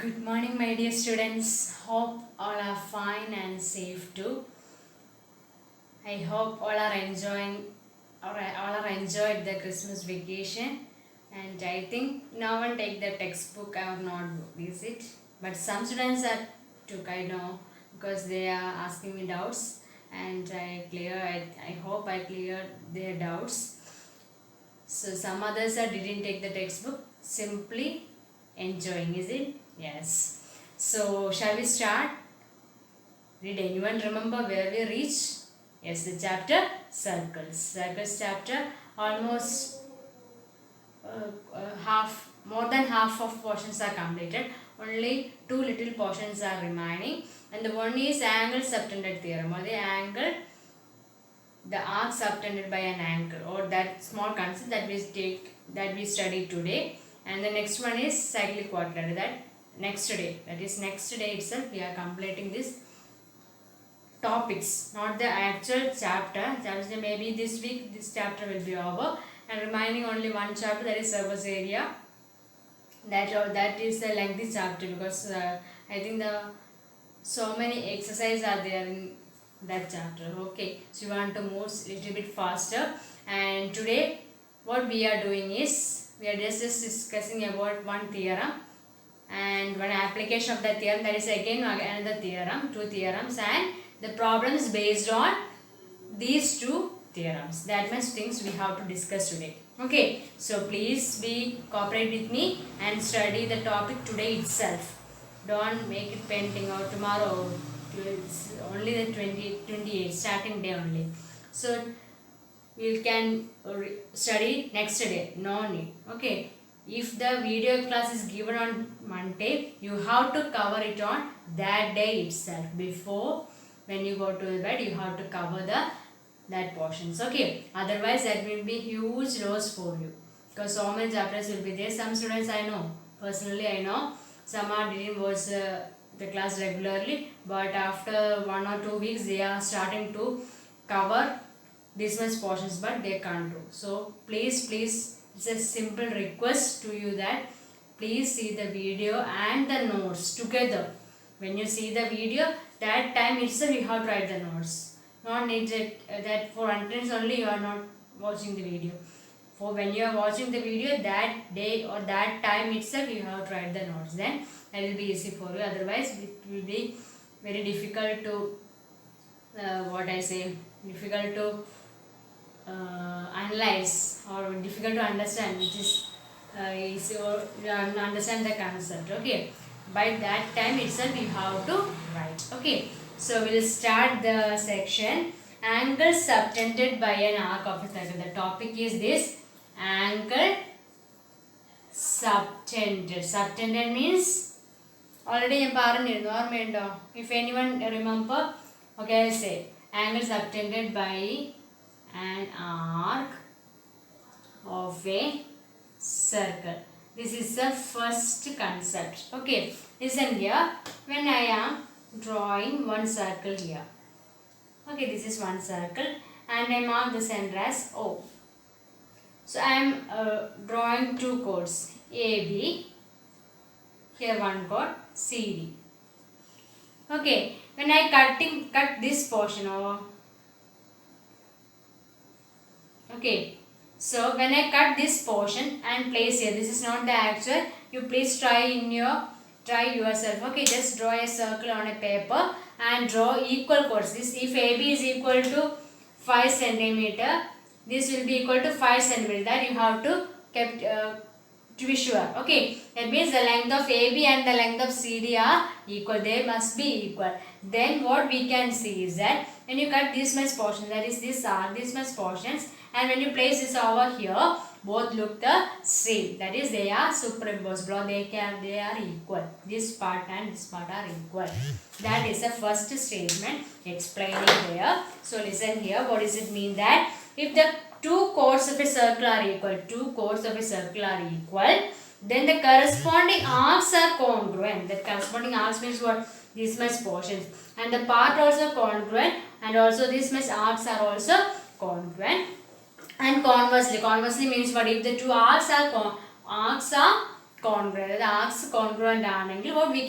Good morning, my dear students. Hope all are fine and safe too. I hope all are enjoying or all are enjoyed the Christmas vacation. And I think no one take the textbook or notebook, is it? But some students are took, I know, because they are asking me doubts, and I hope I cleared their doubts. So some others are didn't take the textbook, simply enjoying, is it? Yes. So shall we start? Did anyone remember where we reached? Yes, the chapter circles. Circles chapter almost more than half of portions are completed. Only two little portions are remaining, and the one is angle subtended theorem, or the arc subtended by an angle, or that small concept that we studied today. And the next one is cyclic quadrilateral. That is next day itself we are completing this topics, not the actual chapter. Maybe this week this chapter will be over, and remaining only one chapter, that is surface area. That is a lengthy chapter, because I think so many exercises are there in that chapter. Okay, so you want to move a little bit faster. And today what we are doing is we are just discussing about one theorem and one application of that theorem. That is again another theorem, two theorems, and the problems based on these two theorems. That much things we have to discuss today. Okay, so please be cooperate with me and study the topic today itself. Don't make it pending or tomorrow. It's only the 28 starting day only. So we can study next day. No need. Okay. If the video class is given on Monday, you have to cover it on that day itself. Before, when you go to the bed, you have to cover that portions. Okay. Otherwise, that will be huge loss for you, because so many chapters will be there. Some students I know, personally I know, some didn't watch the class regularly, but after 1 or 2 weeks they are starting to cover this much portions, but they can't do. So please, it's a simple request to you that please see the video and the notes together. When you see the video, that time itself you have to write the notes. Not needed that for attendance only you are not watching the video. For when you are watching the video, that day or that time itself you have to write the notes. Then that will be easy for you. Otherwise, it will be very difficult to difficult to analyze, or difficult to understand, which is understand the concept. Okay, by that time itself you have to write. Okay, so we'll start the section angle subtended by an arc of a circle. The topic is this angle subtended means already ഞാൻ പറഞ്ഞിരുന്നു, ഓർമ്മയുണ്ടോ? If anyone remember, okay, I'll say angle subtended by an arc of a circle. This is the first concept. Okay, listen here. When I am drawing one circle here, okay, this is one circle, and I mark the center as O. So I am drawing two chords, AB, here one chord, CD. Okay, when I cut this portion over. Okay, so when I cut this portion and place here, this is not the actual. You please try yourself. Okay, just draw a circle on a paper and draw equal chords. This, if AB is equal to 5 centimeter, this will be equal to 5 centimeter. That you have to to be sure. Okay, that means the length of AB and the length of CD are equal. They must be equal. Then what we can see is that when you cut this much portion, that is this much portions, and when you place this over here, both look the same. That is, they are superimposed. They are equal. This part and this part are equal. That is the first statement explaining here. So listen here. What does it mean? That if the two chords of a circle are equal, then the corresponding arcs are congruent. The corresponding arcs means what? This much portions, and the part also congruent, and also this much arcs are also congruent. And conversely means what? If the two arcs are congruent. The arcs congruent ആണെങ്കിൽ what we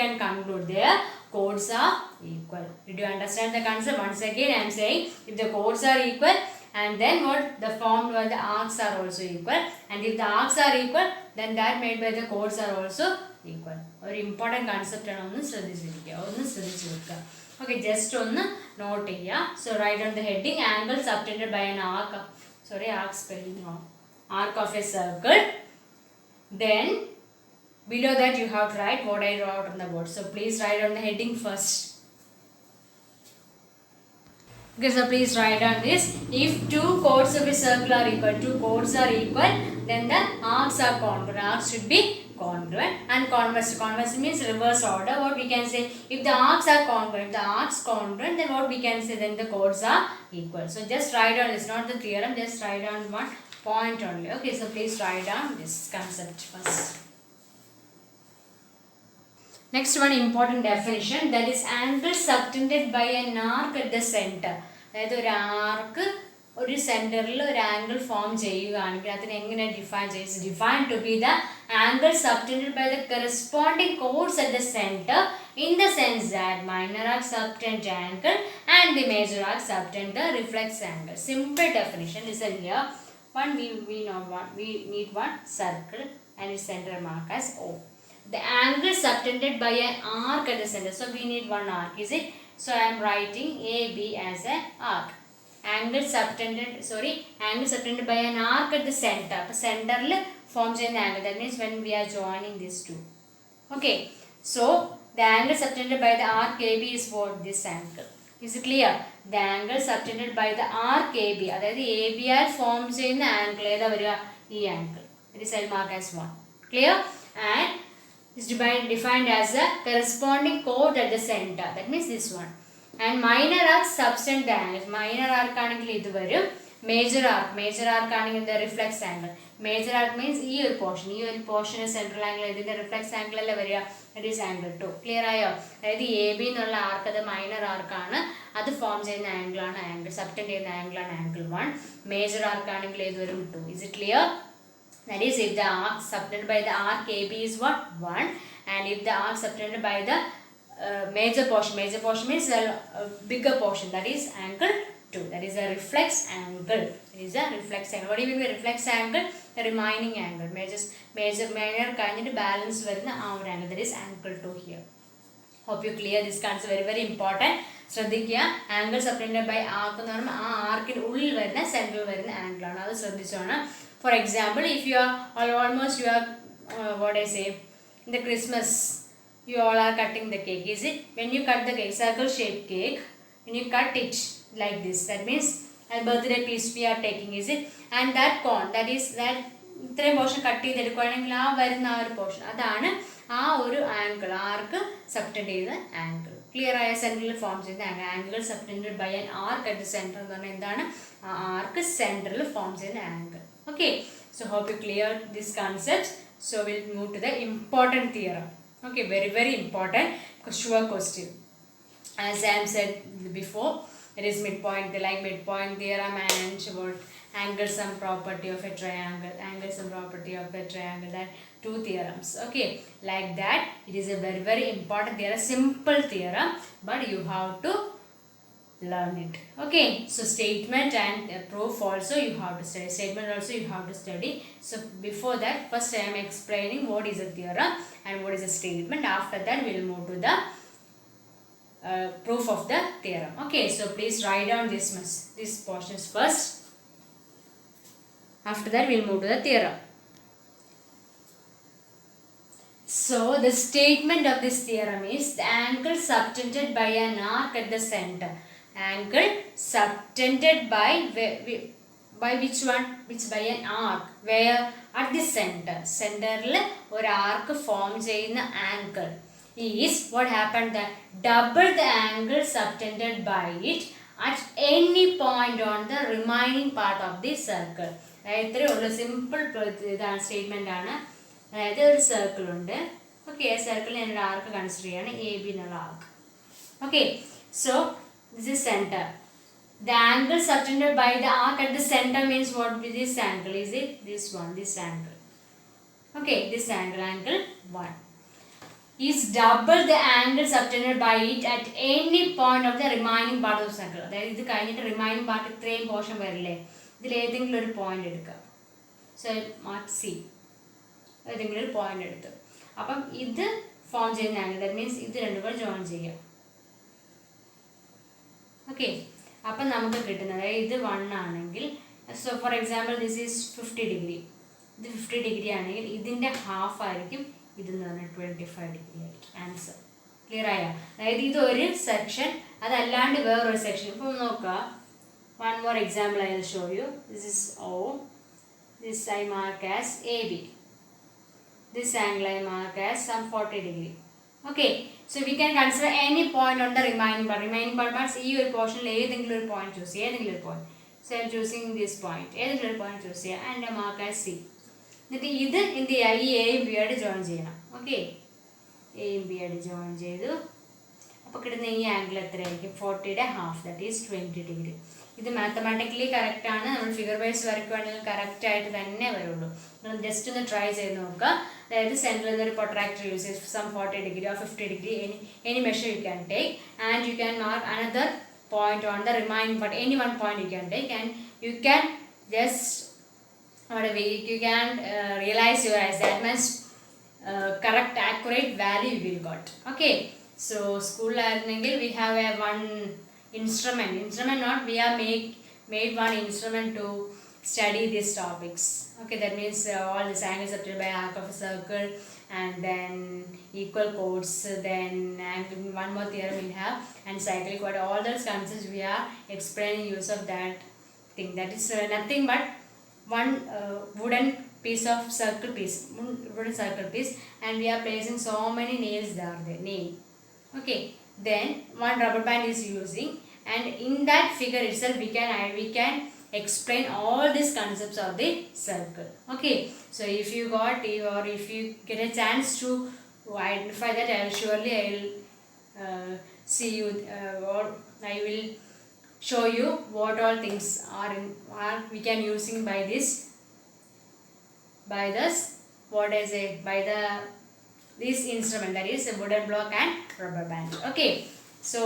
can conclude their chords are equal. Did you understand the concept? Once again I am saying, if the chords are equal, and then what the formed by the arcs are also equal, and if the arcs are equal, then that made by the chords are also equal. ഒരു important concept ആണ്, ഒന്ന് ശ്രദ്ധിച്ചിരിക്കുക. Okay, just ഒന്ന് note ചെയ്യുക. So write on the heading angle subtended by an arc, sorry arc spelling wrong, arc of a circle. Then below that you have to write what I wrote on the board. So please write on the heading first. Okay, so please write on this. If two chords of a circle are equal, then the arcs are congruent. Arcs should be congruent and converse. Converse means reverse order. What we can say, if the arcs are congruent, then what we can say, then the chords are equal. So just write on this, not the theorem, just write on one point only. Okay, so please write down this concept first. Next one important definition, that is angle subtended by an arc at the center. അതായത് ഒരു ആർക്ക് ഒരു സെൻറ്ററിൽ ഒരു angle form ചെയ്യുകയാണെങ്കിൽ അതിനെ എങ്ങനെ define ചെയ്യും? Define to be the angle subtended by the corresponding chords at the centre in the sense that minor arc subtend angle and the major arc subtend the reflex angle. Simple definition. Listen here. We need one circle and its center mark as O. The angle subtended by an arc at the center. So we need one arc, is it? So I am writing AB as an arc. Angle subtended by an arc at the center. Center forms an angle. That means when we are joining these two. Okay. So the angle subtended by the arc AB is what? This angle. Is it clear? The angle subtended by the arc AB. അതായത് ABR form ചെയ്യുന്ന angle ഏതാ വരിക? ഈ angle. It is marked as 1. Clear? And is defined as a corresponding chord at the center. That means this one. And minor arc subtend the angle. Minor arc ആണെങ്കിൽ ഇത് വരും. Major arc ആണെങ്കിൽ the reflex angle. Major arc means ഈ ഒരു portion central angle, ഇതിന്റെ reflex angle അല്ലേ വരിക? It is angle 2. Clear ആയോ? അതായത് AB എന്നുള്ള ആർക്ക് അത് മൈനർ ആർക്കാണ്, അത് ഫോം ചെയ്യുന്ന ആംഗിൾ ആണ് ആംഗിൾ സബ്റ്റൻഡ് ചെയ്യുന്ന ആംഗിൾ ആണ് ആംഗിൾ 1. മേജർ ആർക്ക് ആണെങ്കിൽ ഏത് വരും? 2. Is it clear? That is, if the arc subtended by the arc AB is what? 1. And if the arc subtended by the major portion means the bigger portion, that is angle 2. That is a reflex angle. It is a reflex angle. What do you mean by reflex angle? The remaining angle. Minor കഴിഞ്ഞിട്ട് balance വരുന്ന ആ ഒരു angle. That is angle 2 here. Hope you clear this concept. Very very important. ശ്രദ്ധിക്കുക, angle subtended by ആർക്ക് എന്ന് പറയുമ്പോൾ ആ ആർക്കിന് ഉള്ളിൽ വരുന്ന സെൻട്രൽ വരുന്ന ആംഗിൾ ആണ്. അത് ശ്രദ്ധിച്ചോണം. For example, if you are what I say, in the Christmas, you all are cutting the cake. Is it? When you cut the cake, circle shaped cake, when you cut it like this, that means a birthday piece we are taking, is it? And that cone, that is that ഇത്രയും portion cut ചെയ്തെടുക്കുകയാണെങ്കിൽ ആ വരുന്ന ആ ഒരു portion, അതാണ് ആ ഒരു angle, arc subtend ചെയ്ത ആംഗിൾ. ക്ലിയർ ആയ സെൻറ്ററിൽ ഫോം ചെയ്യുന്ന angle subtended by an arc at the centre എന്ന് പറഞ്ഞാൽ എന്താണ്? ആ ആർക്ക് സെൻറ്ററിൽ ഫോം ചെയ്യുന്ന angle. Okay, so hope you clear this concept. So we'll move to the important theorem. Okay, very very important sure question. As I have said before, it is midpoint theorem and what angle sum property of a triangle, that two theorems. Okay, like that, it is a very very important theorem, simple theorem, but you have to learn it. Okay, so statement and proof also you have to study. So before that, first I am explaining what is a theorem and what is a statement. After that we will move to the proof of the theorem. Okay, so please write down this portions first. After that we will move to the theorem. So the statement of this theorem is the angle subtended by an arc at the center. Angle subtended by which one? By an arc. Where? At the center. Centeril or arc form ചെയ്യുന്ന angle is what happened, that double the angle subtended by it at any point on the remaining part of the circle. ഇത്രയേ ഉള്ളൂ, simple ഇതാണ് statement ആണ്. അതായത് ഒരു circle ഉണ്ട്. Okay, ആ സർക്കിളിൽ ഞാനൊരു ആർക്ക് കൺസിഡർ ചെയ്യാണ്, AB എന്നുള്ള ആർക്ക്. Okay, so this is center. The angle subtended by the arc at the center means what? This angle, is it? This one, this angle. Okay, this angle 1 is double the angle subtended by it at any point of the remaining part of the circle. അതായത് ഇത് കഴിഞ്ഞിട്ട് remaining part ഇത്രയും portion വരില്ലേ, ഇതിൽ ഏതെങ്കിലും ഒരു point എടുക്കുക. So mark C, ഏതെങ്കിലും ഒരു പോയിന്റ് എടുത്തു. അപ്പം ഇത് ഫോം ചെയ്യുന്ന ആംഗിൾ, ദാറ്റ് മീൻസ് ഇത് രണ്ടും കൂടെ ജോയിൻ ചെയ്യുക. ഓക്കെ, അപ്പം നമുക്ക് കിട്ടുന്നത് ഇത് 1 ആണെങ്കിൽ, so for example this is 50 degree, ഇത് 50 ഡിഗ്രി ആണെങ്കിൽ ഇതിൻ്റെ ഹാഫ് ആയിരിക്കും ഇതെന്ന് പറഞ്ഞാൽ 25 ഡിഗ്രി ആയിരിക്കും ആൻസർ. ക്ലിയർ ആയ? അതായത് ഇതൊരു സെക്ഷൻ, അതല്ലാണ്ട് വേറൊരു സെക്ഷൻ. ഇപ്പം നോക്കുക, one more example I will show you. This is O, this I mark as AB, this angle I mark as some 40 degree. Okay, so we can consider any point on the remaining part. Remaining part means ഈ ഒരു പോർഷനിൽ ഏതെങ്കിലും ഒരു point choose ചെയ്യുക, ഏതെങ്കിലും ഒരു point. So I am choosing this point, ഏതെങ്കിലും ഒരു പോയിന്റ് ചൂസ് ചെയ്യുക and mark as C. എന്നിട്ട് ഇത് എന്ത് ചെയ്യുക, ഈ എയും ബി ആയിട്ട് ജോയിൻ ചെയ്യണം. ഓക്കെ, എയും ബി ആയിട്ട് ജോയിൻ ചെയ്തു. അപ്പോൾ കിട്ടുന്ന ഈ ആംഗിൾ എത്രയായിരിക്കും? 40യുടെ ഹാഫ്, ദാറ്റ് ഈസ് 20 ഡിഗ്രി. ഇത് മാത്തമാറ്റിക്കലി കറക്റ്റ് ആണ്. നമ്മൾ ഫിഗർ വൈസ് വരയ്ക്കുകയാണെങ്കിൽ കറക്റ്റ് ആയിട്ട് തന്നെ വരുള്ളൂ. നിങ്ങൾ ജസ്റ്റ് ഒന്ന് ട്രൈ ചെയ്ത് നോക്കുക. അതായത് സെൻറ്ററിൽ നിന്നൊരു പ്രൊട്രാക്ടർ യൂസ് ചെയ്ത് some 40 degree or 50 degree any measure you can take and you can mark another point on the remaining part. Any one point you can take and you can just you can realize your eyes that much correct accurate value you will got. Okay, so school learning we have a one instrument not we have made one instrument to study these topics. Okay, that means all these angles subtended by arc of a circle and then equal chords, then and one more theorem we have and cyclic chord. All those concepts we are explaining use of that thing. That is nothing but one wooden piece of circle piece, wooden circle piece, and we are placing so many nails there, the nail. Okay, then one rubber band is using, and in that figure itself we can explain all these concepts of the circle. Okay, so if you got or if you get a chance to identify that, I will see you or I will show you what all things are we can using by this this instrument, that is a wooden block and rubber band. Okay, so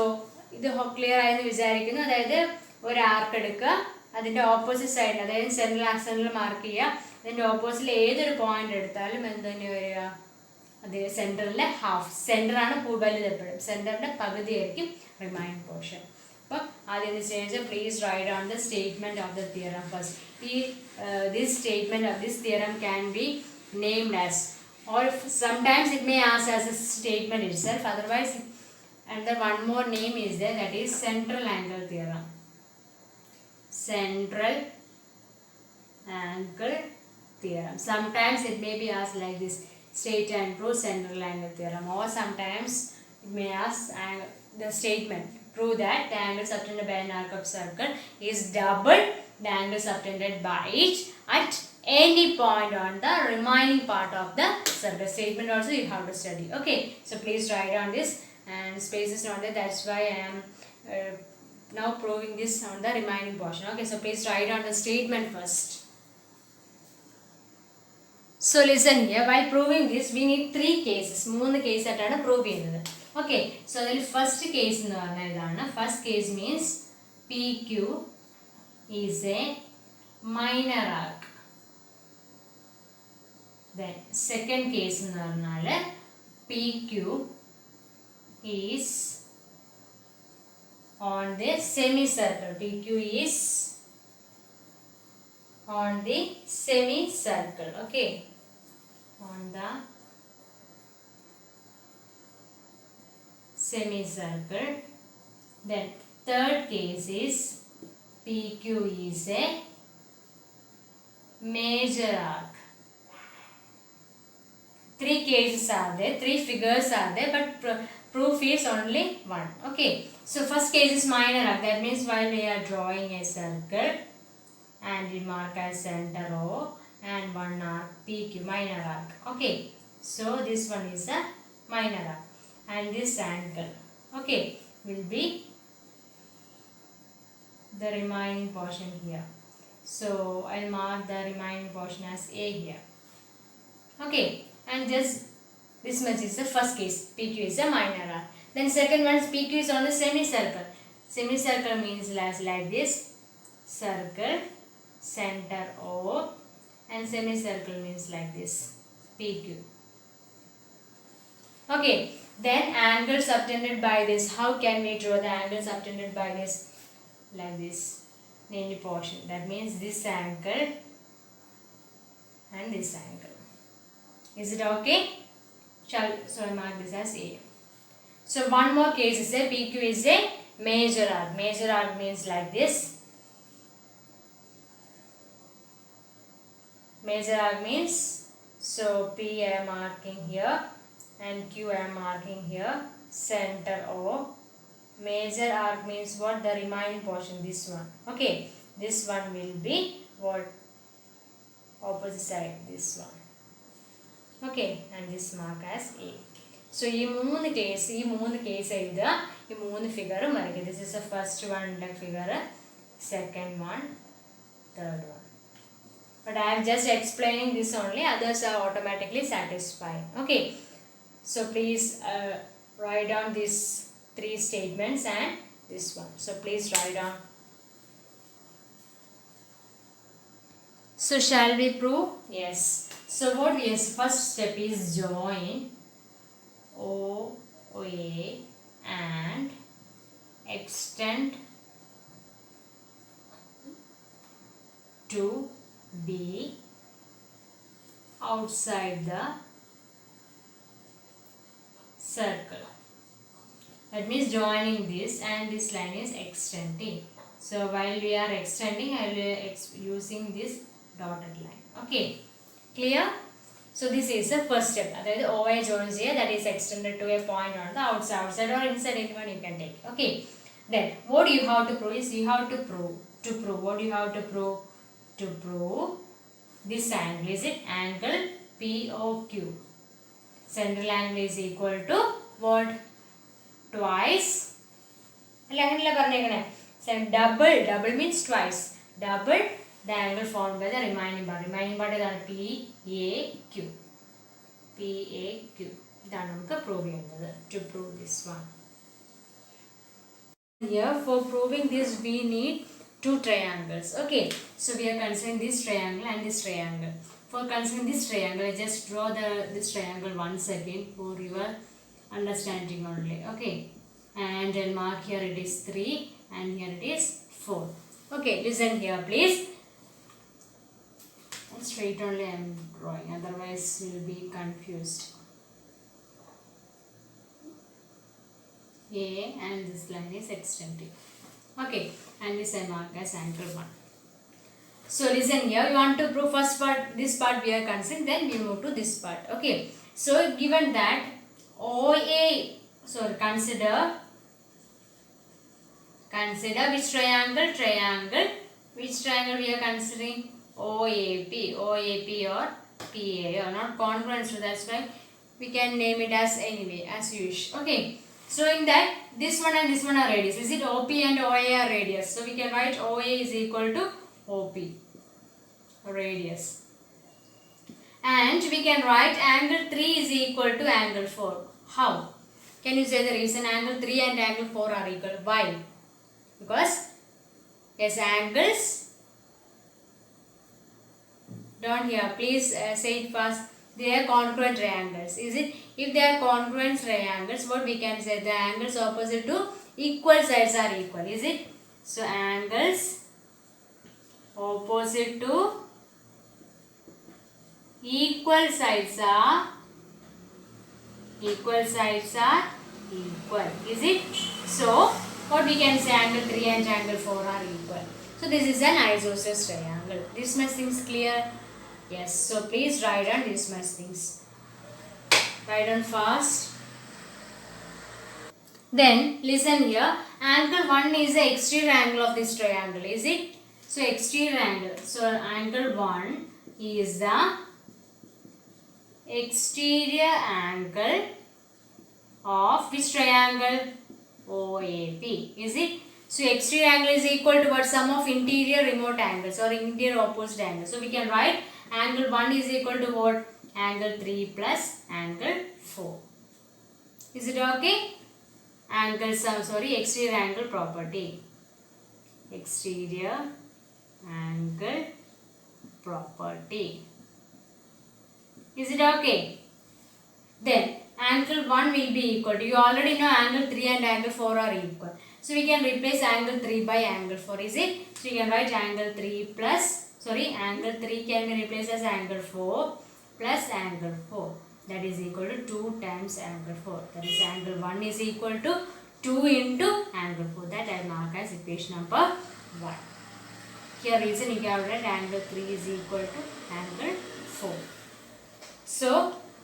ഇത് clear ആയെന്ന് വിചാരിക്കുന്നു. അതായത് ഒരു ആർക്ക് എടുക്കുക, അതിൻ്റെ opposite സൈഡിൽ, അതായത് central mark ചെയ്യുക, അതിൻ്റെ ഓപ്പോസിറ്റിൽ ഏതൊരു പോയിന്റ് എടുത്താലും എന്ത് തന്നെ വരിക, അത് സെൻറ്ററിലെ ഹാഫ്, സെൻറ്ററാണ് വലുത് എപ്പോഴും, സെൻറ്ററിൻ്റെ പകുതി ആയിരിക്കും റിമൈനിങ് പോർഷൻ. അപ്പം ആദ്യം എന്ന് വെച്ചാൽ please write on the statement of the theorem first. ഈ this statement of this theorem can be named as, or sometimes it may ask as a statement itself, otherwise another one more name is there, that is central angle theorem. Central angle theorem. Sometimes it may be asked like this, state and prove central angle theorem, or sometimes it may ask the statement, prove that the angle subtended by an arc of circle is double the angle subtended by it at any point on the remaining part of the circle. Statement also you have to study. Okay, so please write on this, and space is not there, that's why I am now proving this on the remaining portion. Okay, so please write on the statement first. So listen here, while proving this we need 3 cases. 3 cases ആയിട്ടാണ് prove ചെയ്യുന്നത്. Okay, so the first case എന്ന് പറഞ്ഞാൽ ഇതാണ്. First case means PQ is a minor arc. Then second case എന്ന് പറഞ്ഞാൽ PQ is on the semicircle. PQ is on the semicircle. Okay, on the semicircle. Then third case is PQ is a major arc. 3 cases are there, 3 figures are there, but proof is only one. Okay, so first case is minor arc. That means while we are drawing a circle and we mark as center O and one arc PQ, minor arc. Okay, so this one is a minor arc, and this angle, okay, will be the remaining portion here. So I'll mark the remaining portion as A here. Okay, and just this much is the first case. PQ is a minor arc. Then second one is PQ is on the semicircle. Semicircle means like this. Circle, center O, and semicircle means like this. PQ. Okay, then angle subtended by this. How can we draw the angle subtended by this? Like this. Named portion. That means this angle and this angle. Is it okay? So I mark this as A. So one more case is a PQ is a major arc. Major arc means like this. Major arc means, so P I am marking here and Q I am marking here. Center O. Major arc means what? The remaining portion, this one. Okay, this one will be what? Opposite side, this one. Okay, and this mark as A. So ഈ മൂന്ന് case എഴുതുക, ഈ മൂന്ന് figure വരയ്ക്കുക. This is the first one figure, second one, third one. But I am just explaining this only, others are automatically satisfied. Okay, so please write down these three statements and this one. So please write down. So shall we prove? Yes. So what is first step is join OA and extend to be outside the circle. That means joining this and this line is extending. So while we are extending, I will be using this dotted line. Okay, clear? So this is the first step. That is OA joins here, that is extended to a point on the outside or inside, anyone you can take. Okay, then what you have to prove is you have to prove what you have to prove. To prove this angle, is it angle POQ? Central angle is equal to what? Twice. Double means twice. Double the angle formed by the remaining part. Remaining part is PAQ. PAQ. That's prove to prove this one. Here for proving this we need two triangles. Okay, so we are considering this triangle and this triangle. For considering this triangle, I just draw this triangle once again for your understanding only. Okay, and I'll mark here it is 3 and here it is 4. Okay, listen here please. Straight only I am drawing, otherwise you will be confused. A and this line is extending. Okay, and this I mark as angle 1. So listen here, we want to prove first part, this part we are considering, then we move to this part. Okay, so given that OA, so consider which triangle? Which triangle we are considering? OAP or PA, or not congruent, so that's why we can name it as anyway, as usual. Okay, so in that this one and this one are radius. Is it OP and OA are radius? So we can write OA is equal to OP, radius. And we can write angle 3 is equal to angle 4. How? Can you say the reason? Angle 3 and angle 4 are equal. Why? Because yes, angles, don't hear, please say it fast. They are congruent triangles. Is it? If they are congruent triangles, what we can say? The angles opposite to equal sides are equal. Is it? So angles opposite to equal sides are equal. Is it? So what we can say? Angle 3 and angle 4 are equal. So this is an isosceles triangle. This much things clear? Yes. So please write down this much things. Write down fast. Then listen here. Angle 1 is the exterior angle of this triangle. Is it? So exterior angle. So angle 1 is the exterior angle of which triangle? OAP. Is it? So exterior angle is equal to what? Sum of interior remote angles or interior opposite angles. So we can write angle 1 is equal to what? angle 3 plus angle 4. Is it okay? Exterior angle property. Exterior angle property. Is it okay? Then angle 1 will be equal to, you already know angle 3 and angle 4 are equal. So we can replace angle 3 by angle 4, is it? So you can write angle 3 angle 3 can be replaced as angle 4 plus angle 4. That is equal to 2 times angle 4. That is angle 1 is equal to 2 into angle 4. That I mark as equation number 1. Here reason you can write angle 3 is equal to angle 4. So,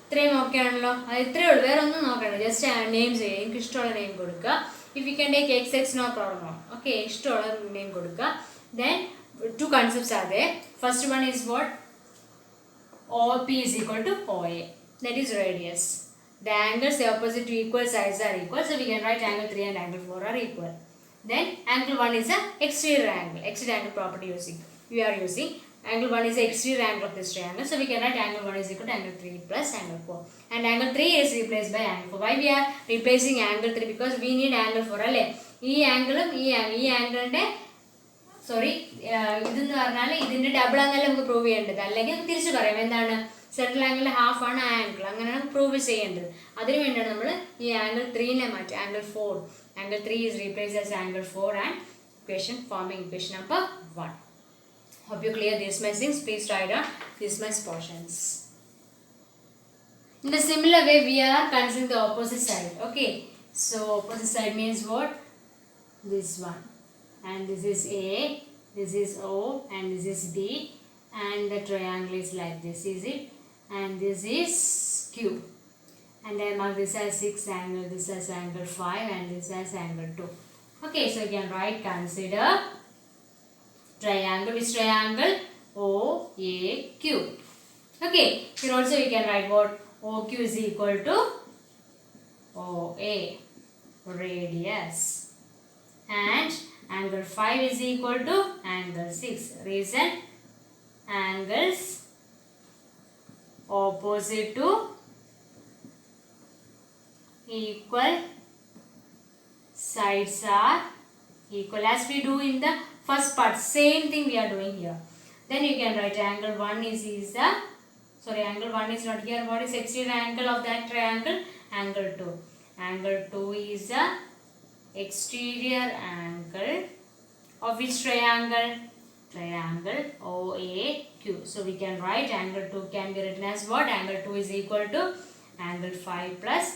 ഇത്രയും okay ആണല്ലോ. അത് ഇത്രയേ ഉള്ളൂ, വേറെ ഒന്നും നോക്കണ്ട. Just name ചെയ്യുക, എനിക്ക് ഇഷ്ടമുള്ള നെയിം കൊടുക്കുക. If you can take x x no problem. Okay, ഇഷ്ടമുള്ള നെയിം കൊടുക്കുക. Then two concepts are there. First one is what? OP is equal to OA. That is radius. The angles opposite to equal sides are equal. So we can write angle 3 and angle 4 are equal. Then angle 1 is a exterior angle. Exterior angle property we are using. Angle 1 is the exterior angle of this triangle. So we can write angle 1 is equal to angle 3 plus angle 4. And angle 3 is replaced by angle 4. Why we are replacing angle 3? Because we need angle 4. This angle ഇതെന്ന് പറഞ്ഞാൽ ഇതിൻ്റെ double ആണെന്നല്ലേ നമുക്ക് prove ചെയ്യേണ്ടത്. അല്ലെങ്കിൽ നമുക്ക് തിരിച്ച് പറയാം, എന്താണ് സെൻട്രൽ ആംഗിളിൻ്റെ ഹാഫ് ആണ് ആ ആംഗിൾ, അങ്ങനെയാണ് പ്രൂവ് ചെയ്യേണ്ടത്. അതിന് വേണ്ടിയാണ് നമ്മൾ ഈ ആംഗിൾ 3നെ മാറ്റി angle 4. Angle 3 is replaced as angle 4 and equation forming equation number 1. Hope you clear these much things. Please write down these much portions. In the similar way, we are considering the opposite side. Okay, so opposite side means what? This one. And this is A, this is O, and this is B, and the triangle is like this, is it? And this is Q. And I mark this as 6 angle, this as angle 5, and this as angle 2. Okay, so you can write, consider triangle. Which triangle? OAQ. Okay, here also we can write what? OQ is equal to OA, radius. And angle 5 is equal to angle 6. Reason? Angles opposite to equal sides are equal. As we do in the first part, same thing we are doing here. Then you can write angle 1 angle 1 is not here. What is exterior angle of that triangle? Angle 2. Angle 2 is the exterior angle of which triangle? Triangle OAQ. So we can write angle 2 can be written as what? Angle 2 is equal to angle 5 plus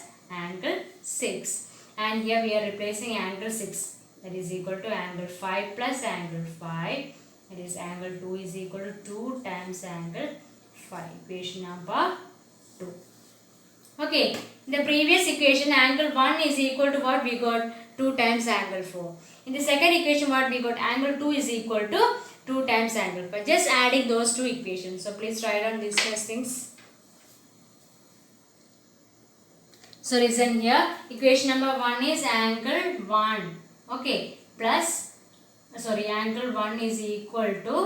angle 6. And here we are replacing angle 6. That is equal to angle 5 plus angle 5. That is angle 2 is equal to 2 times angle 5. Equation number 2. Okay, in the previous equation angle 1 is equal to what? We got 2 times angle 4. In the second equation what we got? Angle 2 is equal to 2 times angle 5. Just adding those two equations. So please write down these things. So listen here. Equation number 1 is angle 1. Okay, plus angle 1 is equal to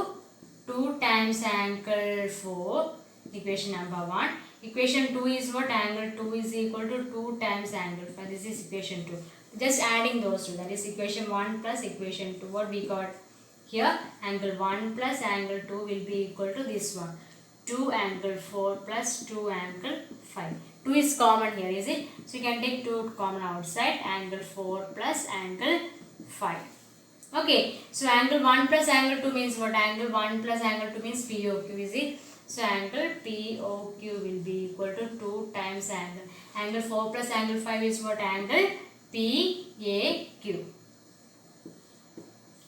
2 times angle 4. Equation number 1. Equation 2 is what? Angle 2 is equal to 2 times angle 5. This is equation 2. Just adding those two. That is equation 1 plus equation 2. What we got here? Angle 1 plus angle 2 will be equal to this one. 2 angle 4 plus 2 angle 5. 2 is common here, is it? So you can take 2 common outside. Angle 4 plus angle 5. Okay, so angle 1 plus angle 2 means what? Angle 1 plus angle 2 means POQ, is it? So angle POQ will be equal to 2 times angle. Angle 4 plus angle 5 is what? Angle PAQ.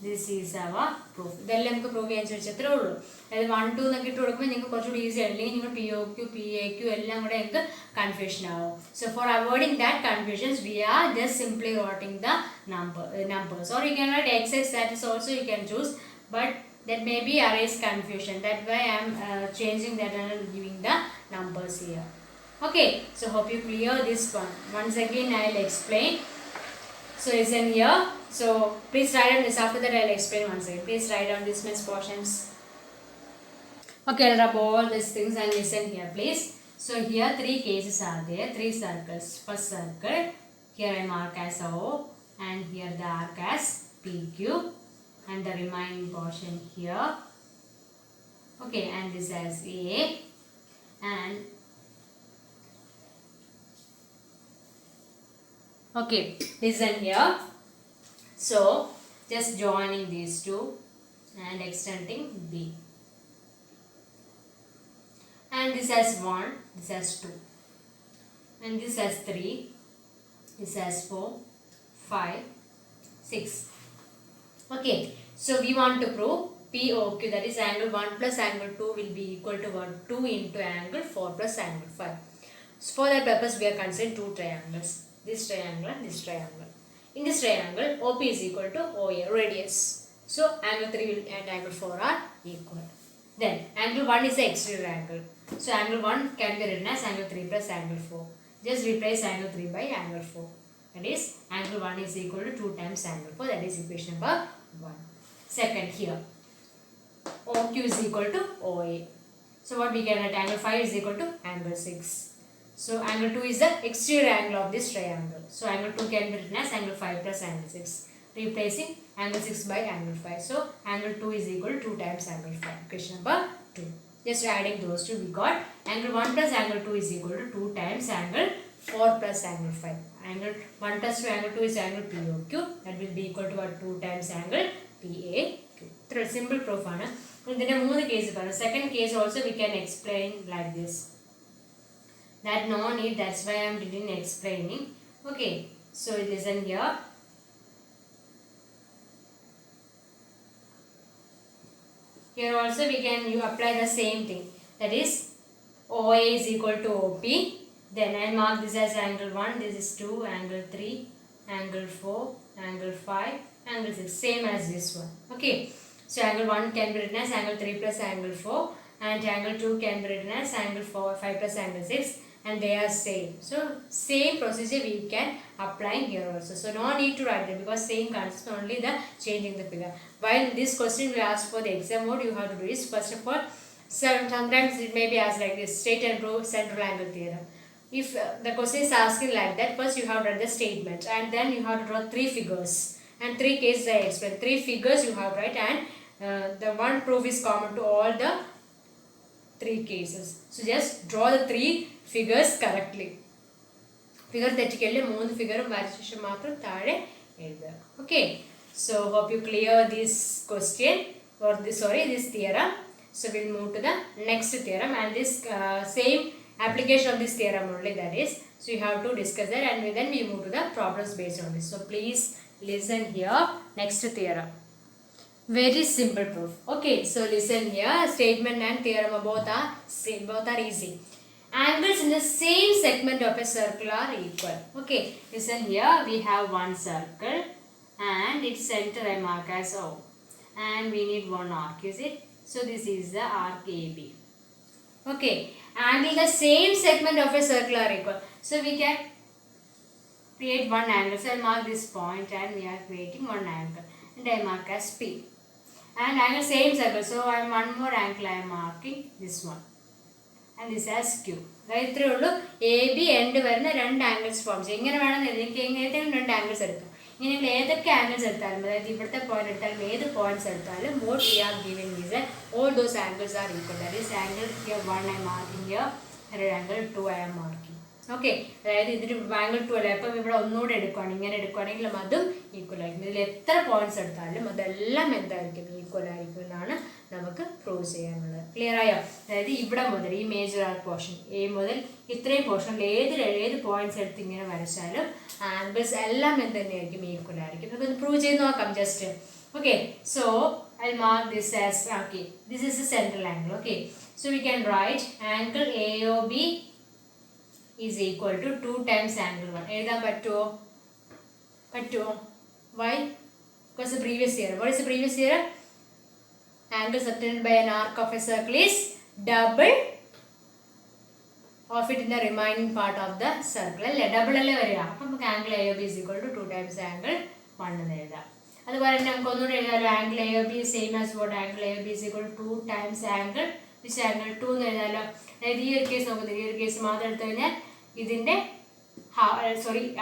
This is our proof. ഇതെല്ലാം നമുക്ക് prove ചെയ്യാൻ ചോദിച്ചത്രേ ഉള്ളൂ. അതായത് 1 2 എന്നൊക്കെ ഇട്ട് കൊടുക്കുമ്പോൾ നിങ്ങൾക്ക് കുറച്ചുകൂടി ഈസി ആണ്. അല്ലെങ്കിൽ നിങ്ങൾ POQ PAQ എല്ലാം കൂടെ നിങ്ങൾക്ക് കൺഫ്യൂഷൻ ആവും. So for avoiding that confusions, we are just simply writing the numbers. Or you can write XX, that is also you can choose. But that may be erase confusion. That's why I am changing that and giving the numbers here. Okay, so hope you clear this one. Once again I will explain. So listen here. So please write down this. After that I will explain once again. Please write down these portions. Okay, I'll rub all these things and listen here please. So here 3 cases are there, 3 circles. First circle, here I mark as O and here the arc as PQ and the remaining portion here. Okay, and this as A and okay, listen here. So just joining these two and extending B. And this has 1, this has 2, and this has 3, this has 4, 5, 6. Okay, so we want to prove POQ, that is angle 1 plus angle 2 will be equal to what? 2 into angle 4 plus angle 5. So for that purpose we are considering two triangles, this triangle and this triangle. In this triangle, OP is equal to OA, radius. So angle 3 and angle 4 are equal. Then angle 1 is the exterior angle. So angle 1 can be written as angle 3 plus angle 4. Just replace angle 3 by angle 4. That is angle 1 is equal to 2 times angle 4. That is equation number 1. Second here, OQ is equal to OA. So what we can write, angle 5 is equal to angle 6. So angle 2 is the exterior angle of this triangle. So angle 2 can be written as angle 5 plus angle 6. Replacing angle 6 by angle 5. So angle 2 is equal to 2 times angle 5. Equation number 2. Just adding those two, we got angle 1 plus angle 2 is equal to 2 times angle 4 plus angle 5. Angle 1 plus 2 angle 2 is angle POQ. That will be equal to what? 2 times angle PAQ. Through simple proof. Then the case. Second case also we can explain like this. That no need, that's why I am didn't explaining. Okay, so listen here. Here also we can apply the same thing. That is OA is equal to OP. Then I mark this as angle 1, this is 2, angle 3, angle 4, angle 5, angle 6. Same as this one. Okay. So angle 1 can be written as angle 3 plus angle 4 and angle 2 can be written as angle 5 plus angle 6 and they are same. So same procedure we can apply here also. So no need to write them because same concept, only the changing the figure. While this question will ask for the exam mode, you have to do is first of all, sometimes it may be asked like this, state and prove central angle theorem. If the question is asking like that, first you have to write the statement and then you have to draw 3 figures and 3 cases I explained. 3 figures you have to write and the one proof is common to all the 3 cases. So just draw the 3 figures correctly. Figure theoretically 3 figure variation matram thade ezhuda. Okay. So hope you clear this question or this theorem. So we'll move to the next theorem and this same application of this theorem only, that is. So you have to discuss that and then we move to the problems based on this. So please listen here. Next theorem. Very simple proof. Okay, so listen here. Statement and theorem both are same, both are easy. Angles in the same segment of a circle are equal. Okay, listen here. We have one circle and its center I mark as O. And we need one arc, is it? So this is the arc AB. Okay, angle in the same segment of a circle are equal. So we can create one angle. So I mark this point and we are creating one angle. And I mark as P. And angle same circle. So I am one more angle I am marking this one. And this as Q. Right through AB end varna 2 angles forms. Engane venam enakku 2 angles edukam. Ingane edakku angles eduthalum adayathu ividthe point eduthalum edu points eduthalum what we are giving is that all those angles are equal. That is angle here 1 I am marking here and angle 2 I am marking. Okay, അതായത് ഇതിന് angle 2 അല്ലേ, അപ്പം ഇവിടെ ഒന്നുകൂടെ എടുക്കുകയാണ്, ഇങ്ങനെ എടുക്കുകയാണെങ്കിലും അതും equal ആയിരിക്കും. ഇതിൽ എത്ര പോയിന്റ്സ് എടുത്താലും അതെല്ലാം എന്തായിരിക്കും, ഈക്വൽ ആയിരിക്കും എന്നാണ് നമുക്ക് പ്രൂവ് ചെയ്യാനുള്ളത്. ക്ലിയർ ആയോ? അതായത് ഇവിടെ മുതൽ ഈ മേജർ ആർക്ക് പോർഷൻ എ മുതൽ ഇത്രയും പോർഷനിൽ ഏത് പോയിന്റ്സ് എടുത്ത് ഇങ്ങനെ വരച്ചാലും ആംഗിൾസ് എല്ലാം എന്ത് തന്നെയായിരിക്കും, ഈക്വൽ ആയിരിക്കും. നമുക്കൊന്ന് പ്രൂവ് ചെയ്ത് നോക്കാം just. Okay, so I mark this as, okay this is A central angle. Okay, so we can write angle AOB is equal to 2 times angle 1. എഴുതാൻ പറ്റുമോ? Why? Because the previous theorem. What is the previous theorem? Angle subtended by an arc of a circle is double of it in the remaining part of the circle. അല്ലേ, double അല്ലേ വരിക. അപ്പം നമുക്ക് angle AOB is equal to 2 times angle 1 എന്ന് എഴുതാം. അതുപോലെ തന്നെ നമുക്ക് ഒന്നുകൂടെ എഴുതാമല്ലോ, angle AOB same as what, angle AOB is equal to 2 times angle, this angle 2 എന്ന് എഴുതാമല്ലോ. അതായത് ഈ ഒരു കേസ് നോക്കുന്നത്, ഈ ഒരു കേസ് മാത്രം എടുത്തു കഴിഞ്ഞാൽ ഇതിൻ്റെ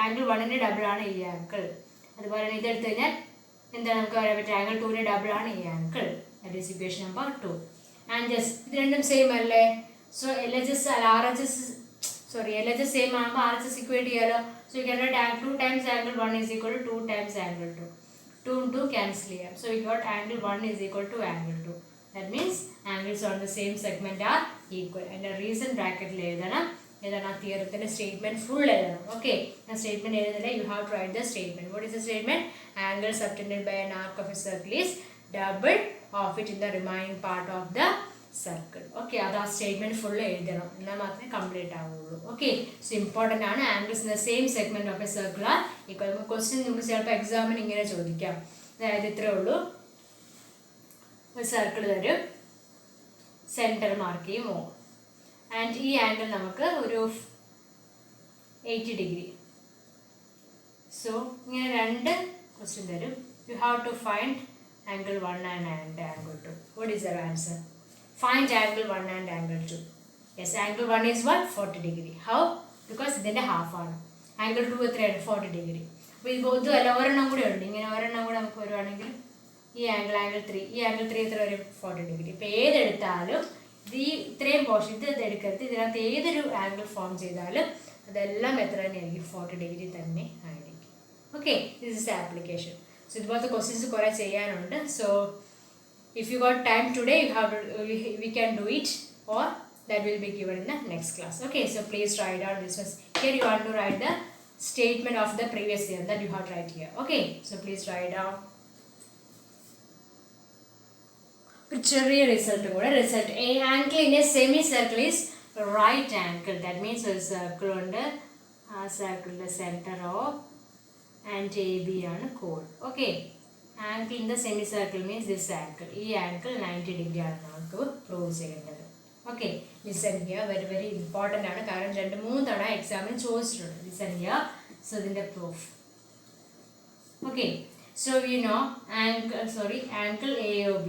ആംഗിൾ 1ൻ്റെ ഡബിളാണ് ഈ ആംഗിൾ. അതുപോലെ തന്നെ ഇതെടുത്തു കഴിഞ്ഞാൽ എന്താണ് നമുക്ക് പറയാൻ പറ്റുക, ആംഗിൾ 2ൻ്റെ ഡബിളാണ് ഈ angle. That is equation number 2. And just ഇത് രണ്ടും സെയിം അല്ലേ? സോ LHS സെയിം ആകുമ്പോൾ RHS ഇക്വേറ്റ് ചെയ്യാലോ. So you can right 2 times angle 1 is equal to 2 times angle 2. 2 and 2 cancel ചെയ്യാം. So we got angle 1 is equal to angle 2. That means angles on the same segment are equal. And the reason bracket എഴുതണം. ഏതാണ് ആ തിയറത്തിൻ്റെ statement full എഴുതണം. Okay, ഞാൻ statement എഴുതുന്നില്ല. You have to write the statement. What is the statement? Angle subtended by an arc of a circle is double of it in the remaining part of the circle. Okay, അത് ആ statement full എഴുതണം, എന്നാൽ മാത്രമേ complete ആവുള്ളൂ. Okay, so important ആണ്. Angles in the same segment of a circle are equal. Question നമുക്ക് ചിലപ്പോൾ എക്സാമിന് ഇങ്ങനെ ചോദിക്കാം. അതായത് ഇത്രേ ഉള്ളൂ, ഒരു സർക്കിൾ തരും, സെൻറ്റർ മാർക്ക് ചെയ്യും O. ആൻഡ് ഈ ആംഗിൾ നമുക്ക് ഒരു 80 ഡിഗ്രി. സോ ഇങ്ങനെ രണ്ട് ക്വസ്റ്റ്യൻ തരും. You have to find angle 1 and angle 2. What is your answer? Find angle 1 and angle 2. Yes, angle 1 is what? 40 degree. How? Because ഇതിൻ്റെ half ആണ്. Angle 2 എത്രയാണ്? 40 ഡിഗ്രി. അപ്പോൾ ഇത് ബോധം അല്ല, ഒരെണ്ണം കൂടെ ഉണ്ട്. ഇങ്ങനെ ഒരെണ്ണം കൂടെ നമുക്ക് വരുവാണെങ്കിൽ ഈ ആംഗിൾ 3. ഈ ആംഗിൾ 3 എത്ര വരും? 40 ഡിഗ്രി. ഇപ്പോൾ ഏതെടുത്താലും ഈ ഇത്രയും പോർഷൻ ഇത് എടുക്കരുത്. ഇതിനകത്ത് ഏതൊരു ആംഗിൾ ഫോം ചെയ്താലും അതെല്ലാം എത്ര തന്നെയായിരിക്കും? 40 ഡിഗ്രി തന്നെ ആയിരിക്കും. Okay, this is application. So ഇതുപോലത്തെ ക്വസ്റ്റ്യൻസ് കുറേ ചെയ്യാനുണ്ട്. So if you got time today we can do it, or that will be given in the next class. Okay, so please write down this one. Here you want to write the statement of the previous year that you have to write here. Okay, so please write down. ഒരു ചെറിയ result കൂടെ. Result a angle in a semi circle is right angle. That means ഒരു circle ഉണ്ട്, ആ സർക്കിളിൻ്റെ centre O and AB ആണ് കോഡ്. Okay, angle in the semi circle means this angle. ഈ ആംഗിൾ 90 ഡിഗ്രി ആണ് നമുക്ക് പ്രൂവ് ചെയ്യേണ്ടത്. Okay, listen here, very very important ആണ്, കാരണം 2-3 തവണ എക്സാമിന് ചോദിച്ചിട്ടുണ്ട്. Listen here. സോ ഇതിൻ്റെ proof. Okay, so we know angle AOB.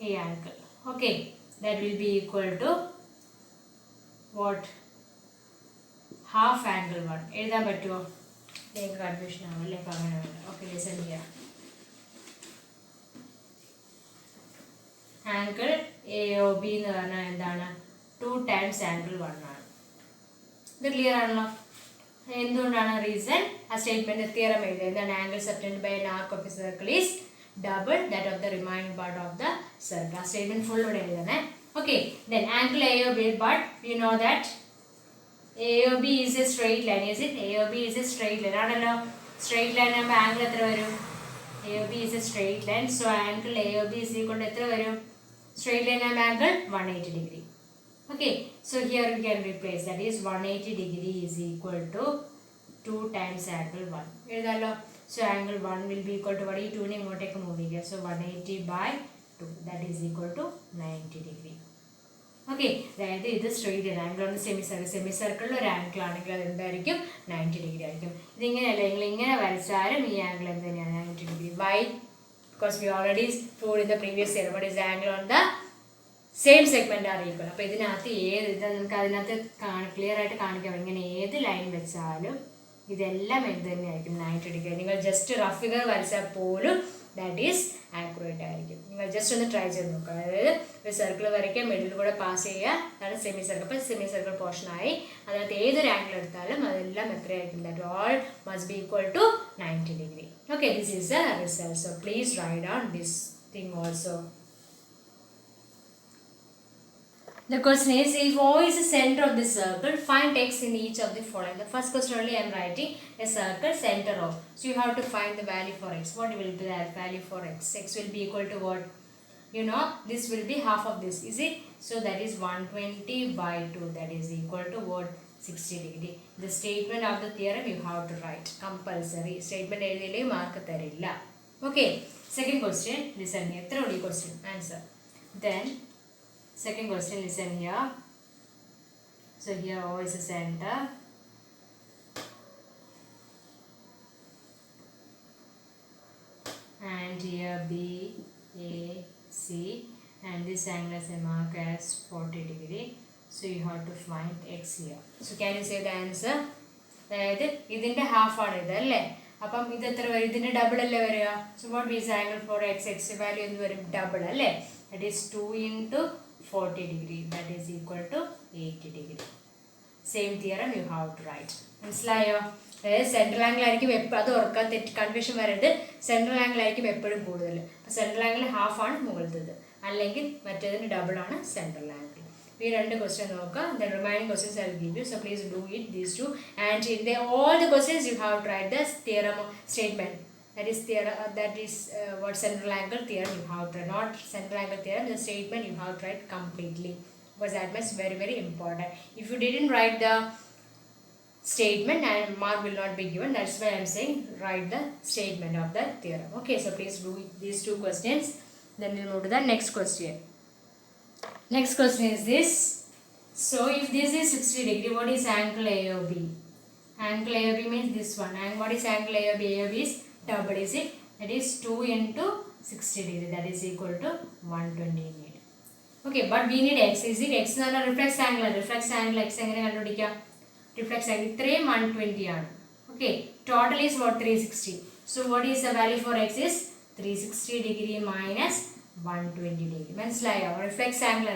A angle. Okay, that will be equal to what? Half angle 1. എഴുതാൻ പറ്റുമോ? എനിക്ക് കൺഫ്യൂഷൻ ആവും അല്ലേ? അപ്പോൾ അങ്ങനെ വേണ്ട. Okay, listen here. Angle AOB എന്ന് പറഞ്ഞാൽ എന്താണ്? 2 times angle 1 ആണ്. ഇത് ക്ലിയർ ആണല്ലോ? എന്തുകൊണ്ടാണ് റീസൺ? ആ സ്റ്റേറ്റ്മെന്റ് തിയറം എഴുതുക. എന്താണ്? Angle subtended by an arc of a circle is double that of the remaining part of the circle. Statement full ഇവിടെ എഴുതണേ. Okay, then angle AOB, but you know that AOB is a straight line. Is it? AOB is a straight line ആണല്ലോ. Straight line ആകുമ്പോൾ angle എത്ര വരും? AOB is a straight line. So angle AOB is equal to എത്ര വരും? Straight line ആകുമ്പോൾ angle 180 degree. Okay, so here we can replace, that is 180 degree is equal to 2 times angle 1. എഴുതാമല്ലോ. So angle 1 will be equal to what? ഈ 2നെ ഇങ്ങോട്ടേക്ക് move ചെയ്യുക. So 180 by 2, that is equal to 90 degree. Okay, അതായത് ഇത് straight ആണ്. Angle ആണ് semi സർക്കിളിൽ ഒരു angle ആണെങ്കിൽ അത് എന്തായിരിക്കും? 90 ഡിഗ്രി ആയിരിക്കും. ഇതിങ്ങനെയല്ല, നിങ്ങൾ ഇങ്ങനെ വരച്ചാലും ഈ ആംഗിൾ എന്ത് തന്നെയാണ്? 90 degree. Why? Because we already proved in the previous year what is the angle on the same segment are equal. അപ്പോൾ ഇതിനകത്ത് ഇത് നമുക്ക് അതിനകത്ത് ക്ലിയർ ആയിട്ട് കാണിക്കാം. ഇങ്ങനെ ഏത് ലൈൻ വെച്ചാലും ഇതെല്ലാം എന്ത് തന്നെയായിരിക്കും? 90 ഡിഗ്രി. നിങ്ങൾ ജസ്റ്റ് റഫ് ഫിഗർ വരച്ചാൽ പോലും ദാറ്റ് ഈസ് ആക്യുറേറ്റ് ആയിരിക്കും. നിങ്ങൾ ജസ്റ്റ് ഒന്ന് ട്രൈ ചെയ്ത് നോക്കുക. അതായത് ഒരു സർക്കിൾ വരയ്ക്കുക, മിഡിൽ കൂടെ പാസ് ചെയ്യുക, അതാണ് സെമി സർക്കിൾ. അപ്പോൾ സെമി സർക്കിൾ പോർഷനായി അതിനകത്ത് ഏതൊരു ആംഗിൾ എടുത്താലും അതെല്ലാം എത്രയായിരിക്കും? That all must be equal to 90 degree. Okay, this is the result. So please write down this thing also. The question is, if O is the center of the circle, find x in each of the following. The first question only I am writing a circle center of. So you have to find the value for x. What will be that value for x? X will be equal to what? You know, this will be half of this, is it? So that is 120 by 2. That is equal to what? 60 degree. The statement of the theorem you have to write. Compulsory. Statement എഴുതിയില്ലേ mark തരില്ല. Okay. Second question. Listen here. എത്ര ഉള്ളൂ question? Answer. Then second question, listen here. So here O is the center. And here B, A, C. and this angle as I mark as 40 degree. So you have to find x here. So can you say the answer? അതായത് ഇതിൻ്റെ ഹാഫാണ് ഇത് അല്ലേ. അപ്പം ഇത് എത്ര വരും? ഇതിൻ്റെ double അല്ലേ വരിക. So what is angle for x? X value എന്ന് വരും ഡബിൾ അല്ലേ. That is 2 into 40 degree. That is equal to 80 degree. Same theorem you have to write. മനസ്സിലായോ? അതായത് സെൻട്രൽ ആംഗിൾ ആയിരിക്കും എപ്പോഴും, അത് ഓർക്കാൻ കൺഫ്യൂഷൻ വരരുത്. സെൻട്രൽ ആംഗിൾ ആയിരിക്കും എപ്പോഴും കൂടുതൽ. അപ്പോൾ സെൻട്രൽ ആംഗിൾ ഹാഫാണ് മുകളിലത്, അല്ലെങ്കിൽ മറ്റേതിന് ഡബിളാണ് സെൻട്രൽ ആംഗിൾ. ഈ രണ്ട് ക്വസ്റ്റ്യൻ നോക്കുക. The remaining questions I will give you. So please do it these two. And in all the questions you have to write the theorem statement. That is theorem. That is what central angle theorem you have to write. Not central angle theorem. The statement you have to write completely, because that much very very important. If you didn't write the statement, and mark will not be given. That's why I am saying write the statement of the theorem. Okay. So please do these two questions. Then we'll move to the next question. Next question is this. So if this is 60 degree, what is angle AOB? Angle AOB means this one. And what is angle AOB? AOB is double, is it? That is 2 into 60 degree. That is equal to 128. Okay, but we need x. Is it x? No, reflex angle. Reflex angle x എങ്ങനെ കണ്ടുപിടിക്കാം? Reflex angle ഇത്രയും 120 ആണ്. Okay, total is what? 360. So what is the value for x is 360 degree minus 120 degree. മനസ്സിലായോ? Reflex angle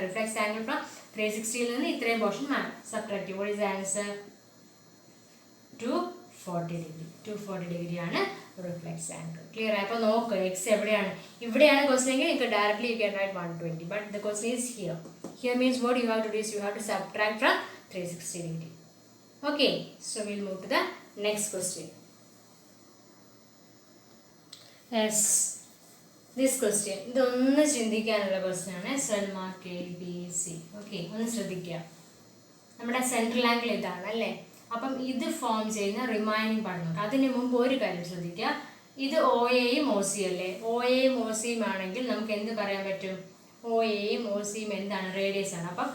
from 360 നിന്ന് ഇത്രയും portion subtract. What is the answer? 240 degree. 240 degree ആണ് reflex angle. Clear ആയി? അപ്പോൾ നോക്കുക എക്സ് എവിടെയാണ്. ഇവിടെയാണ് ക്വസ്റ്റൻ എങ്കിൽ നിങ്ങൾക്ക് directly you can write 120. But the question is here. Here means what you have to do is you have to subtract from 360 degree. Okay, so we'll move to the next question. Yes, this question. ഇതൊന്ന് ചിന്തിക്കാനുള്ള question ആണ്. Salma KBC. Okay, ഒന്ന് ശ്രദ്ധിക്കുക. നമ്മുടെ central angle ഇതാണ് അല്ലേ. അപ്പം ഇത് ഫോം ചെയ്യുന്ന റിമൈനിങ് പാർട്ട് നോക്കാം. അതിന് മുമ്പ് ഒരു കാര്യം ശ്രദ്ധിക്കുക. ഇത് OAയും OC അല്ലേ. OAയും OCയും ആണെങ്കിൽ നമുക്ക് എന്ത് പറയാൻ പറ്റും? OAയും OCയും എന്താണ്? റേഡിയസ് ആണ്. അപ്പം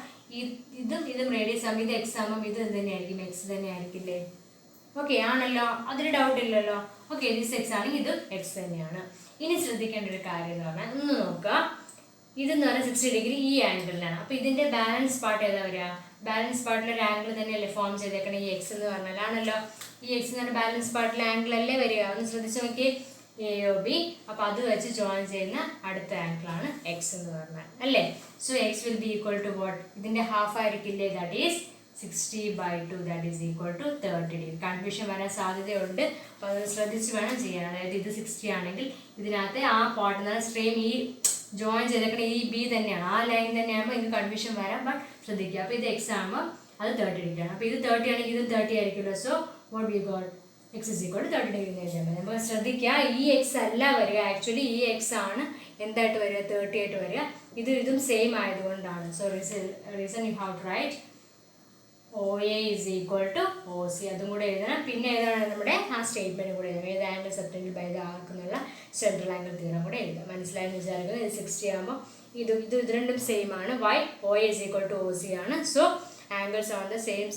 ഇതും റേഡിയസ് ആകുമ്പോൾ ഇത് എക്സ് ആകുമ്പോൾ ഇത് തന്നെയായിരിക്കും, എക്സ് തന്നെ ആയിരിക്കില്ലേ. ഓക്കെ ആണല്ലോ, അതിന് ഡൗട്ട് ഇല്ലല്ലോ. ഓക്കെ, ദിസ് എക്സ് ആണെങ്കിൽ ഇത് എക്സ് തന്നെയാണ്. ഇനി ശ്രദ്ധിക്കേണ്ട ഒരു കാര്യം എന്ന് പറഞ്ഞാൽ ഒന്ന് നോക്കുക. ഇതെന്ന് പറഞ്ഞാൽ 60 ഡിഗ്രി ഈ ആംഗിളിലാണ്. അപ്പോൾ ഇതിൻ്റെ ബാലൻസ് പാർട്ട് ഏതാ വരിക? ബാലൻസ് പാർട്ടിൽ ഒരു ആംഗിൾ തന്നെയല്ലേ ഫോം ചെയ്തേക്കണം, ഈ എക്സ് എന്ന് പറഞ്ഞാലാണല്ലോ. ഈ എക്സ് എന്ന് പറഞ്ഞാൽ ബാലൻസ് പാർട്ടിലെ ആംഗിൾ അല്ലേ വരിക. ഒന്ന് ശ്രദ്ധിച്ച് നോക്കിയേ, AOB. അപ്പോൾ അത് വെച്ച് ജോയിൻ ചെയ്യുന്ന അടുത്ത ആംഗിളാണ് എക്സ് എന്ന് പറഞ്ഞാൽ അല്ലേ. So x will be equal to what? ഇതിൻ്റെ ഹാഫ് ആയിരിക്കില്ലേ? That is 60/2. That is equal to 30 degree. Confusion വരാൻ സാധ്യതയുണ്ട്. അപ്പോൾ അത് ശ്രദ്ധിച്ച് വേണം ചെയ്യാൻ. അതായത് ഇത് 60 ആണെങ്കിൽ ഇതിനകത്ത് ആ പാർട്ട് എന്ന് പറഞ്ഞാൽ സ്ട്രീം ഈ ജോയിൻ ചെയ്തേക്കണ ഈ ബി തന്നെയാണ്, ആ ലൈൻ തന്നെയാകുമ്പോൾ ഇത് കൺഫ്യൂഷൻ വരാം. ബട്ട് ശ്രദ്ധിക്കുക. അപ്പോൾ ഇത് എക്സ് ആകുമ്പോൾ അത് 30 ഡിഗ്രിയാണ്. അപ്പോൾ ഇത് 30 ആണെങ്കിൽ ഇതും 30 ആയിരിക്കുമല്ലോ. So what we got? X is equal to 30 degree എന്ന് എഴുതാൻ പറ്റും. അപ്പോൾ ശ്രദ്ധിക്കുക, ഈ എക്സ് അല്ല വരിക. ആക്ച്വലി ഈ എക്സ് ആണ് എന്തായിട്ട് വരിക? 30 ആയിട്ട് വരിക. ഇതും സെയിം ആയതുകൊണ്ടാണ്. So reason you have to write OA is equal to OC. അതും കൂടെ എഴുതണം. പിന്നെ ഏതാണ് നമ്മുടെ ആ സ്റ്റേറ്റ്മെൻറ്റും കൂടെ എഴുതണം. ഏത് angle subtend by the arc എന്നുള്ള സെൻട്രൽ ആംഗിൾ തീരം കൂടെ എഴുതാം. മനസ്സിലായെന്ന് വിചാരിക്കുന്നത്. ഇത് 60 ആകുമ്പോൾ ഇത് രണ്ടും സെയിം ആണ്. Why? OA is equal to OC ആണ്. So angles on the same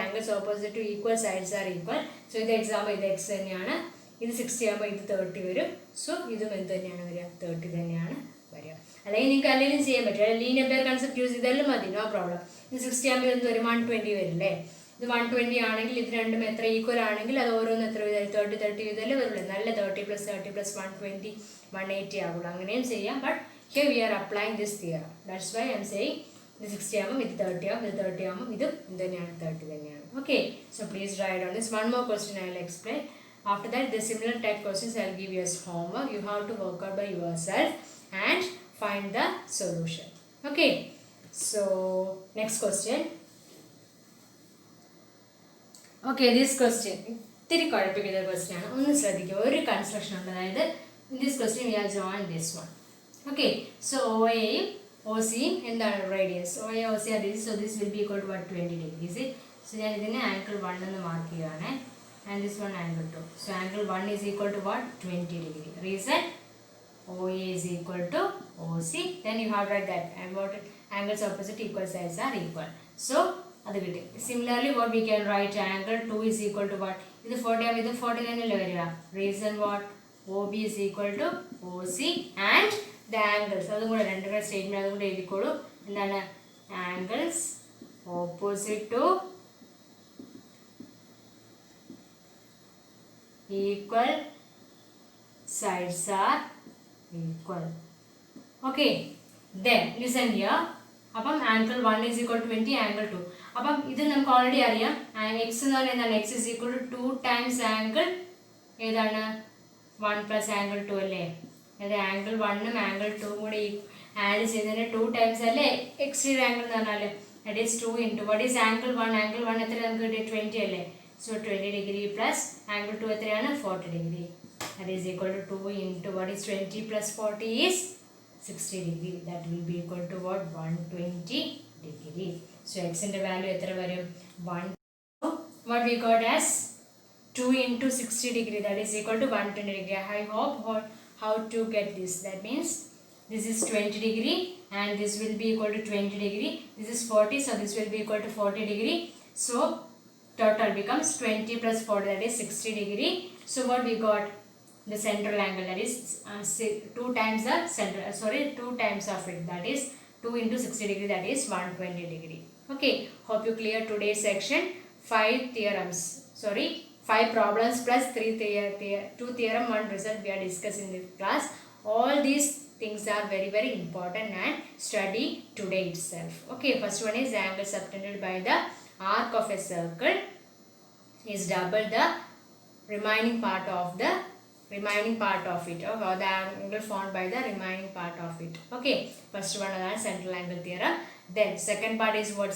angles opposite to equal sides are equal. So ഇത് എക്സാമ്പിൾ ഇത് എക്സ് തന്നെയാണ്. ഇത് 60 ആകുമ്പോൾ ഇത് 30 വരും. സോ ഇതും എന്ത് തന്നെയാണ് വരിക? 30 തന്നെയാണ് വരിക. അല്ലെങ്കിൽ നിങ്ങൾക്ക് അല്ലെങ്കിലും ചെയ്യാൻ പറ്റും. ലീനിയർ പെയർ കൺസെപ്റ്റ് യൂസ് ചെയ്താലും മതി, നോ പ്രോബ്ലം. ഇത് 60 ആകുമ്പോൾ എന്ത് വരും? 120 വരില്ലേ. ഇത് 120 ആണെങ്കിൽ ഇത് രണ്ടും എത്ര ഈക്വൽ ആണെങ്കിൽ അത് ഓരോന്ന് എത്ര വീതം? 30 വീതമല്ലേ വരുള്ളൂ. നല്ല 30 + 30 + 120 180 ആകുള്ളൂ. അങ്ങനെയും ചെയ്യാം. But here we R applying this theorem. That's why I M saying ഇത് 60 ആകുമ്പോൾ ഇത് 30 ആകും, ഇത് 30 ആകുമ്പോൾ ഇതും എന്ത് തന്നെയാണ്? 30 തന്നെയാണ്. Okay, so please write on this. One more question I will explain. After that, the similar type questions I will give you as homework. You have to work out by yourself and find the solution. Okay, so next question. Okay, this question ഇത്തിരി കുഴപ്പിക്കുന്ന question ആണ്. ഒന്ന് ശ്രദ്ധിക്കുക. ഒരു construction ഉണ്ട്. അതായത് in this question we have joined this one. Okay, so OAയും OCയും എന്താണ്? Radius. OA OC are this. So this will be equal to what? 20 degrees. So ഞാൻ ഇതിനെ ആംഗിൾ 1 എന്ന് മാർക്ക് ചെയ്യുകയാണ്. And this one angle 2. So angle 1 is equal to what? 20 degree. Reason? OA is equal to OC. Then you have to write that. And what angles opposite equal sides are equal. So അത് കിട്ടി. Similarly, what we can write? Angle 2 is equal to what? ഇത് 40 ആകുമ്പോൾ ഇത് 40 തന്നെയല്ലേ വരിക. Reason what? OB is equal to OC. And the angles അതും കൂടെ രണ്ടും കൂടെ സ്റ്റേറ്റ്മെൻറ്റ് അതും കൂടെ എഴുതിക്കോളൂ. എന്താണ്? angles opposite to equal sides are equal. Okay, then listen here. അപ്പം angle 1 is equal to 20, angle 2. അപ്പം ഇത് നമുക്ക് ഓൾറെഡി അറിയാം. എക്സ് എന്ന് പറയുന്നത് X is equal to 2 times angle ഏതാണ്? 1 plus ആംഗിൾ 2 അല്ലേ? അതായത് ആംഗിൾ 1ഉം ആംഗിൾ 2ഉം കൂടി ആഡ് ചെയ്തതിന് 2 times അല്ലേ എക്സ്റ്റീരിയർ ആംഗിൾ എന്ന് പറഞ്ഞാൽ? that is 2 into what is angle 1? angle 1 എത്ര നമുക്ക് കിട്ടി? 20 അല്ലേ? so 20 degree plus angle 2 എത്രയാണ്? 40 degree. that is equal to 2 into what is 20 plus 40 is 60 degree. that will be equal to what? 120 degree. so x ന്റെ value എത്ര വരും? 1. what we got as 2 into 60 degree, that is equal to 120 degree. I hope how to get this. that means this is 20 degree and this will be equal to 20 degree. This is 40, so this will be equal to 40 degree. so total becomes 20 plus 40, that is 60 degree. so what we got? the central angle, that is 2 times the central, 2 times of it, that is 2 into 60 degree, that is 120 degree. okay, hope you clear today's section. 5 theorems, 5 problems plus 2 theorem 1 result we are discussing in this class. all these things are very very important and study today itself. okay, first one is angle subtended by the arc of a circle is double the remaining part of it, or the angle formed by the remaining part of it. okay, first one is central angle theorem. then second part is what?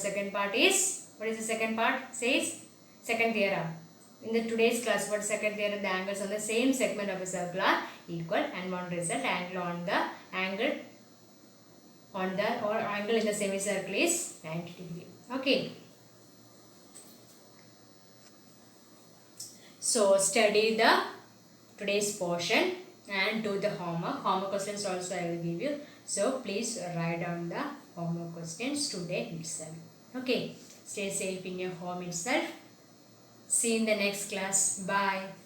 what is the second part? says second theorem. in the today's class, what second theorem? the angles on the same segment of a circle are equal and one result angle on the angle in the semicircle is 90 degree. okay, so study the today's portion and do the homework questions also I will give you. so please write down the homework questions today itself. okay, stay safe in your home itself. see you in the next class. bye.